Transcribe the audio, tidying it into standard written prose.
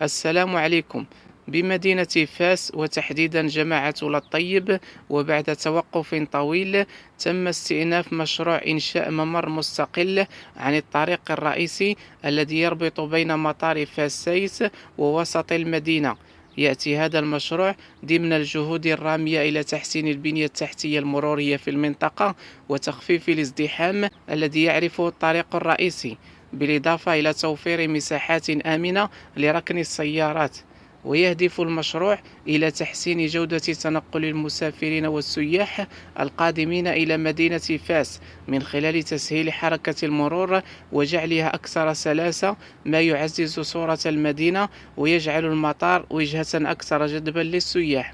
السلام عليكم. بمدينة فاس وتحديدا جماعة الطيب، وبعد توقف طويل تم استئناف مشروع إنشاء ممر مستقل عن الطريق الرئيسي الذي يربط بين مطار فاس سيس ووسط المدينة. يأتي هذا المشروع ضمن الجهود الرامية إلى تحسين البنية التحتية المرورية في المنطقة وتخفيف الازدحام الذي يعرفه الطريق الرئيسي، بالإضافة إلى توفير مساحات آمنة لركن السيارات. ويهدف المشروع إلى تحسين جودة تنقل المسافرين والسياح القادمين إلى مدينة فاس من خلال تسهيل حركة المرور وجعلها أكثر سلاسة، ما يعزز صورة المدينة ويجعل المطار وجهة أكثر جذبا للسياح.